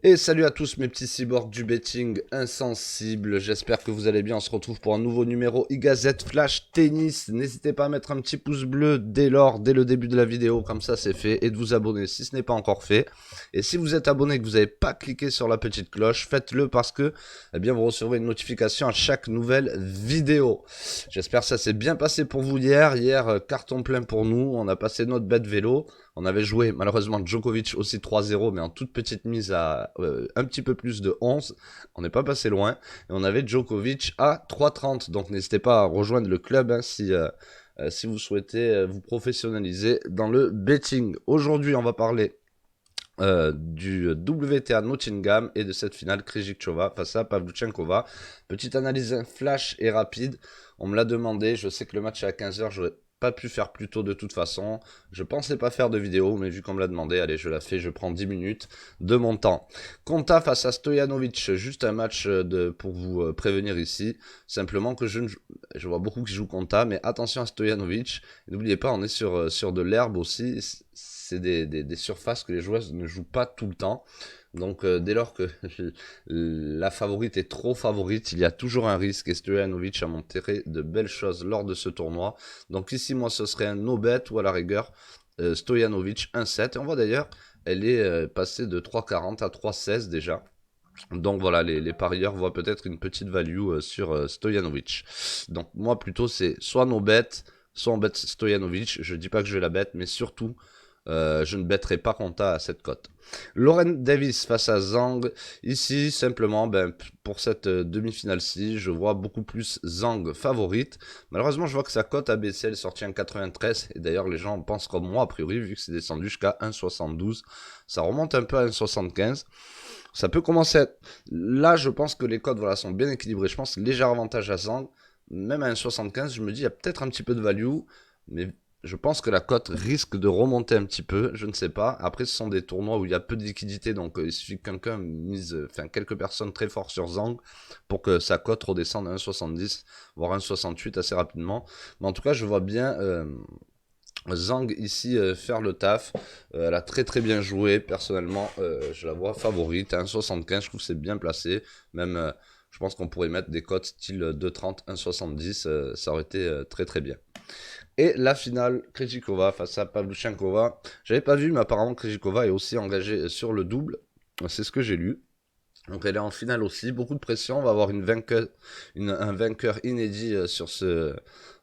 Et salut à tous mes petits cyborgs du betting insensible, j'espère que vous allez bien, on se retrouve pour un nouveau numéro e-gazette flash tennis. N'hésitez pas à mettre un petit pouce bleu dès le début de la vidéo, comme ça c'est fait, et de vous abonner si ce n'est pas encore fait. Et si vous êtes abonné et que vous n'avez pas cliqué sur la petite cloche, faites-le parce que eh bien, vous recevrez une notification à chaque nouvelle vidéo. J'espère que ça s'est bien passé pour vous hier, carton plein pour nous, on a passé notre bet vélo. On avait joué malheureusement Djokovic aussi 3-0, mais en toute petite mise à un petit peu plus de 11. On n'est pas passé loin. Et on avait Djokovic à 3,30. Donc n'hésitez pas à rejoindre le club si vous souhaitez vous professionnaliser dans le betting. Aujourd'hui, on va parler du WTA Nottingham et de cette finale Krejcikova face à Pavlyuchenkova. Petite analyse flash et rapide. On me l'a demandé. Je sais que le match est à 15h. J'aurais pas pu faire plus tôt de toute façon. Je pensais pas faire de vidéo, mais vu qu'on me l'a demandé, allez, je la fais. Je prends 10 minutes de mon temps. Konta face à Stojanovic. Juste un match pour vous prévenir ici. Simplement que je vois beaucoup qui jouent Konta, mais attention à Stojanovic. N'oubliez pas, on est sur de l'herbe aussi. C'est des surfaces que les joueuses ne jouent pas tout le temps. Donc dès lors que la favorite est trop favorite, il y a toujours un risque. Et Stojanovic a montré de belles choses lors de ce tournoi. Donc ici, moi, ce serait un no-bet ou à la rigueur Stojanovic 1-7. Et on voit d'ailleurs, elle est passée de 3,40 à 3,16 déjà. Donc voilà, les parieurs voient peut-être une petite value sur Stojanovic. Donc moi, plutôt, c'est soit no-bet, soit on bet Stojanovic. Je dis pas que je vais la bet, mais surtout, je ne bêterai pas Konta à cette cote. Lauren Davis face à Zhang. Ici, simplement, pour cette demi-finale-ci, je vois beaucoup plus Zhang favorite. Malheureusement, je vois que sa cote a baissé, elle est sortie en 93. Et d'ailleurs, les gens pensent comme moi, a priori, vu que c'est descendu jusqu'à 1,72. Ça remonte un peu à 1,75. Ça peut commencer à être... Là, je pense que les cotes sont bien équilibrées. Je pense léger avantage à Zhang. Même à 1,75, je me dis, il y a peut-être un petit peu de value. Mais je pense que la cote risque de remonter un petit peu, je ne sais pas. Après, ce sont des tournois où il y a peu de liquidité, donc il suffit que quelqu'un mise, quelques personnes très fortes sur Zhang pour que sa cote redescende à 1,70, voire 1,68 assez rapidement. Mais en tout cas, je vois bien Zhang ici faire le taf. Elle a très très bien joué. Personnellement, je la vois favorite à 1,75. Je trouve que c'est bien placé. Même, je pense qu'on pourrait mettre des cotes style 2,30, 1,70. Ça aurait été très très bien. Et la finale, Krejcikova face à Pavlyuchenkova. J'avais pas vu, mais apparemment Krejcikova est aussi engagée sur le double. C'est ce que j'ai lu. Donc elle est en finale aussi. Beaucoup de pression. On va avoir un vainqueur inédit sur ce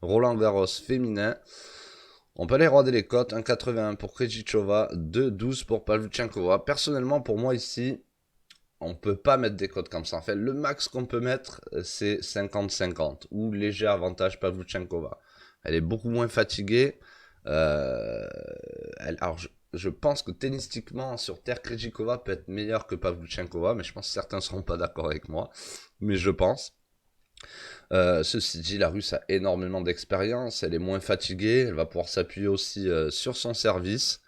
Roland Garros féminin. On peut aller regarder les cotes. 1,81 pour Krejcikova, 2,12 pour Pavlyuchenkova. Personnellement, pour moi ici, on peut pas mettre des cotes comme ça. En fait, le max qu'on peut mettre, c'est 50-50 ou léger avantage Pavlyuchenkova. Elle est beaucoup moins fatiguée. Alors, je pense que tennistiquement, sur terre, Krejcikova peut être meilleure que Pavlyuchenkova, mais je pense que certains ne seront pas d'accord avec moi. Mais je pense. Ceci dit, la Russe a énormément d'expérience, elle est moins fatiguée, elle va pouvoir s'appuyer aussi sur son service.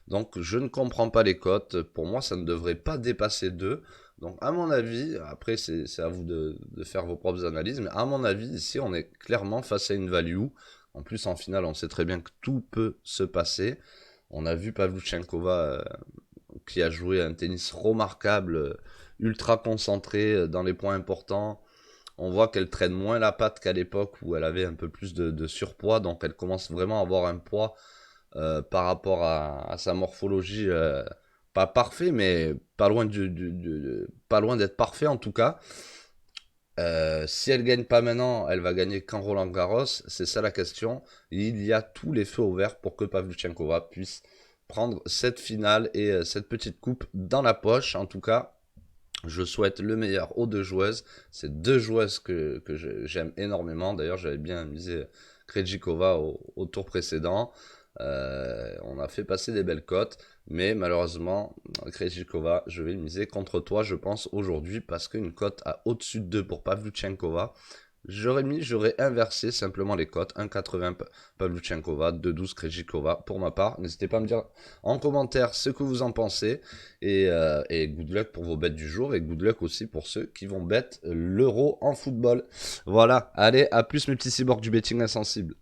Donc je ne comprends pas les cotes. Pour moi, ça ne devrait pas dépasser 2. Donc à mon avis, après c'est à vous de faire vos propres analyses, mais à mon avis, ici, on est clairement face à une value. En plus, en finale, on sait très bien que tout peut se passer. On a vu Pavlyuchenkova qui a joué un tennis remarquable, ultra concentré dans les points importants. On voit qu'elle traîne moins la patte qu'à l'époque où elle avait un peu plus de surpoids, donc elle commence vraiment à avoir un poids par rapport à sa morphologie, pas parfait, mais pas loin, pas loin d'être parfait en tout cas. Si elle gagne pas maintenant, elle va gagner quand Roland Garros, c'est ça la question. Il y a tous les feux au vert pour que Pavlyuchenkova puisse prendre cette finale et cette petite coupe dans la poche. En tout cas, je souhaite le meilleur aux deux joueuses. C'est deux joueuses que j'aime énormément. D'ailleurs, j'avais bien misé Krejcikova au tour précédent. On a fait passer des belles cotes. Mais malheureusement, Krejcikova, je vais le miser contre toi, je pense, aujourd'hui. Parce qu'une cote à au-dessus de 2 pour Pavlyuchenkova, j'aurais inversé simplement les cotes. 1,80 Pavlyuchenkova, 2,12 Krejcikova pour ma part. N'hésitez pas à me dire en commentaire ce que vous en pensez. Et good luck pour vos bêtes du jour. Et good luck aussi pour ceux qui vont bet l'euro en football. Voilà, allez, à plus mes petits cyborgs du betting insensible.